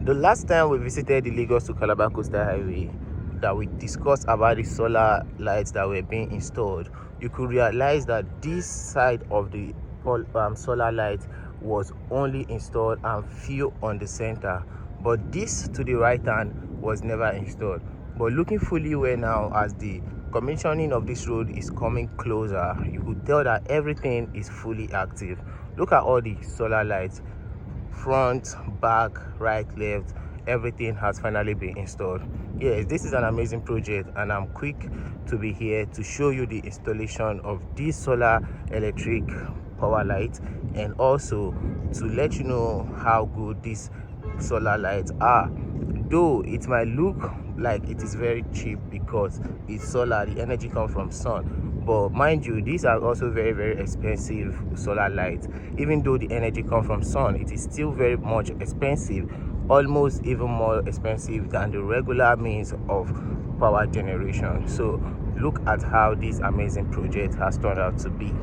The last time we visited the Lagos to Calabar Coastal Highway, that we discussed about the solar lights that were being installed, you could realize that this side of the solar light was only installed and few on the center, but this to the right hand was never installed. But looking fully well now, as the commissioning of this road is coming closer, you could tell that everything is fully active. Look at all the solar lights, front, back, right, left, everything has finally been installed. Yes, this is an amazing project, and I'm quick to be here to show you the installation of this solar electric power light, and also to let you know how good these solar lights are. Though it might look like it is very cheap because it's solar, the energy comes from sun, but mind you, these are also very expensive solar lights. Even though the energy comes from sun, it is still very much expensive, almost even more expensive than the regular means of power generation. So look at how this amazing project has turned out to be.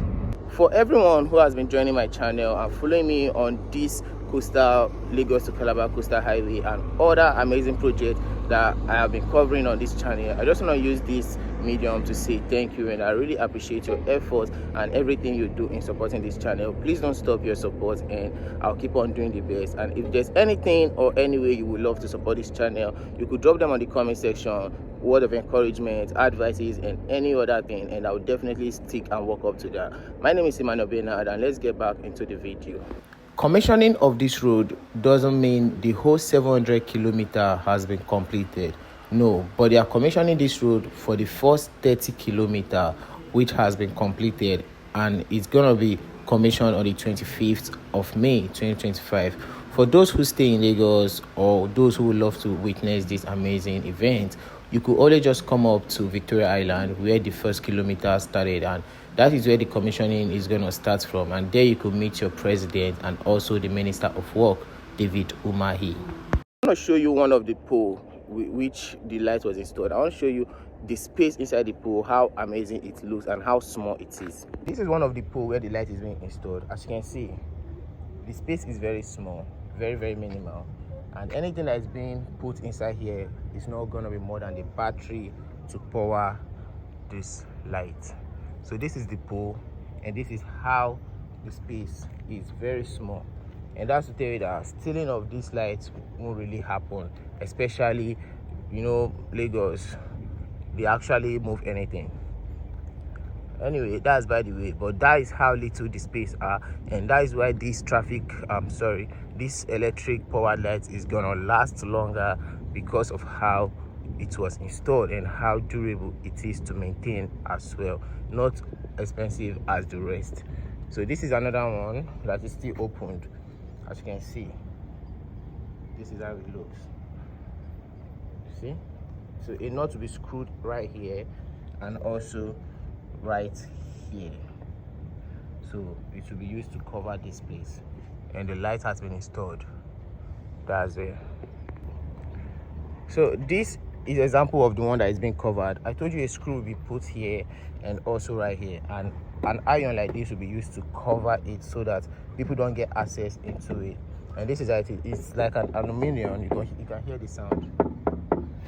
For everyone who has been joining my channel and following me on this coastal Lagos to Calabar Coastal Highway and other amazing projects that I have been covering on this channel, I just want to use this medium to say thank you, and I really appreciate your efforts and everything you do in supporting this channel. Please don't stop your support, and I'll keep on doing the best. And if there's anything or any way you would love to support this channel, you could drop them on the comment section, word of encouragement, advices, and any other thing, and I will definitely stick and work up to that. My name is Emmanuel Bernard, and let's get back into the video. Commissioning of this road doesn't mean the whole 700 kilometer has been completed. No, but they are commissioning this road for the first 30 kilometer, which has been completed, and it's gonna be commissioned on the 25th of May 2025. For those who stay in Lagos or those who would love to witness this amazing event, you could always just come up to Victoria Island, where the first kilometer started, and that is where the commissioning is going to start from. And there you could meet your president and also the Minister of Work, David Umahi. I want to show you one of the poles which the light was installed. I want to show you the space inside the pole, how amazing it looks and how small it is. This is one of the poles where the light is being installed. As you can see, the space is very small, very minimal, and anything that is being put inside here is not going to be more than the battery to power this light. So this is the pole, and this is how the space is very small. And that's to tell you that stealing of these lights won't really happen, especially, you know, Lagos, they actually move anything. Anyway, that's by the way, but that is how little the space are, and that is why this this electric power light is gonna last longer, because of how it was installed and how durable it is to maintain as well, not expensive as the rest. So this is another one that is still opened. As you can see, this is how it looks. See, so a nut to be screwed right here and also right here, so it will be used to cover this place, and the light has been installed. That's it. So this is an example of the one that is being covered. I told you a screw will be put here and also right here, and an iron like this will be used to cover it so that people don't get access into it. And this is how it is. It's like an aluminium. You can hear the sound.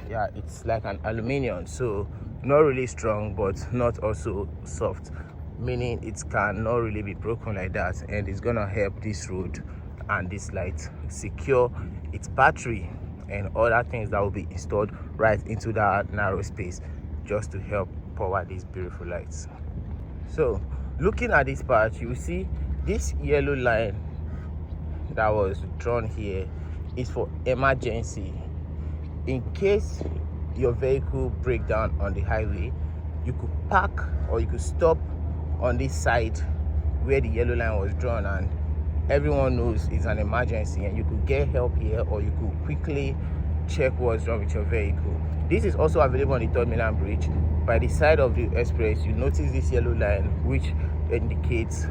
Yeah, it's like an aluminium, so not really strong but not also soft, meaning it cannot really be broken like that, and it's gonna help this road and this light secure its battery and other things that will be installed right into that narrow space, just to help power these beautiful lights. So looking at this part, you will see this yellow line that was drawn here is for emergency. In case your vehicle break down on the highway, you could park or you could stop on this side where the yellow line was drawn, and everyone knows it's an emergency, and you could get help here, or you could quickly check what's wrong with your vehicle. This is also available on the Third Mainland Bridge. By the side of the express, you notice this yellow line which indicates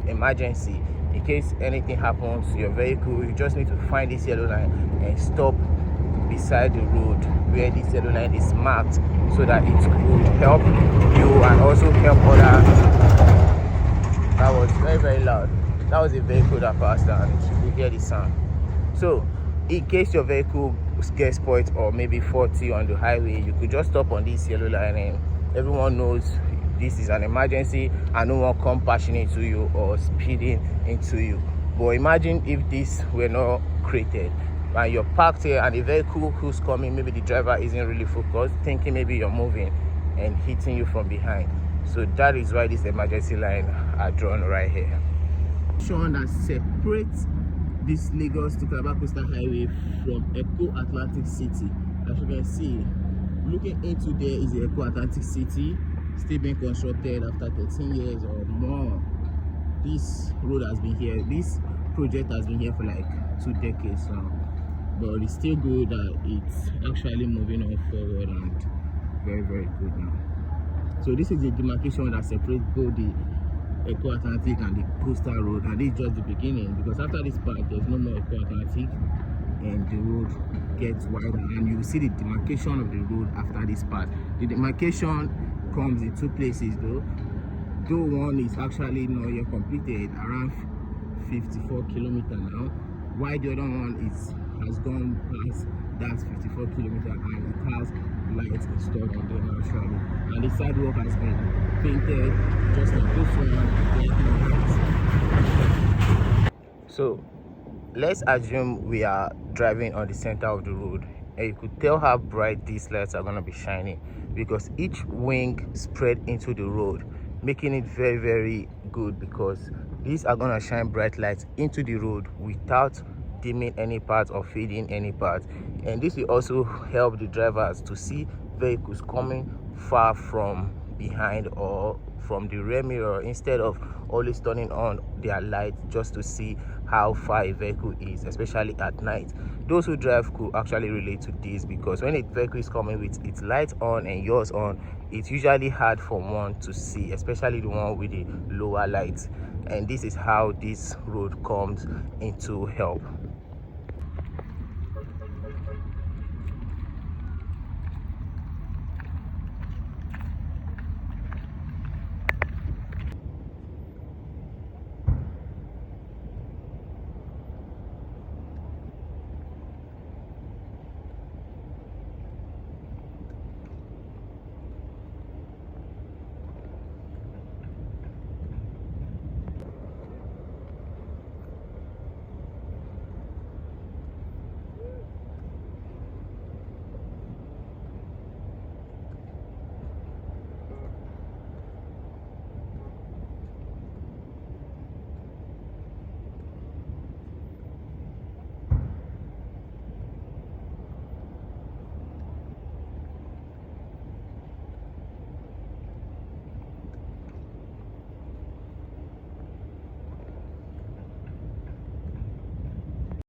emergency. In case anything happens to your vehicle, you just need to find this yellow line and stop beside the road where this yellow line is marked, so that it could help you and also help others. That was very loud. That was a vehicle that passed, and you hear the sound. So in case your vehicle gets spoiled or maybe 40 on the highway, you could just stop on this yellow line and everyone knows this is an emergency and no one come passing into you or speeding into you. But imagine if this were not created and you're parked here and the vehicle who's coming, maybe the driver isn't really focused, thinking maybe you're moving and hitting you from behind. So that is why this emergency line are drawn right here. Shown that separates this Lagos to Calabar Coastal Highway from Eko Atlantic City. As you can see, looking into there is the Eko Atlantic City, still being constructed after 13 years or more. This road has been here, this project has been here for like 2 decades now, but it's still good that it's actually moving on forward and very, very good now. So this is the demarcation that separates both the Eko Atlantic and the coastal road, and this is just the beginning, because after this part there's no more Eko Atlantic and the road gets wider, and you will see the demarcation of the road after this part. The demarcation comes in 2 places though one is actually not yet completed, around 54 kilometers now, while the other one has gone past that 54 kilometers and it has lights installed on them naturally, and the sidewalk has been painted just like this one. So let's assume we are driving on the center of the road, and you could tell how bright these lights are going to be shining because each wing spread into the road, making it very, very good, because these are going to shine bright lights into the road without dimming any part or fading any part. And this will also help the drivers to see vehicles coming far from behind or from the rear mirror, instead of always turning on their light just to see how far a vehicle is, especially at night. Those who drive could actually relate to this, because when a vehicle is coming with its light on and yours on, it's usually hard for one to see, especially the one with the lower lights. And this is how this road comes into help.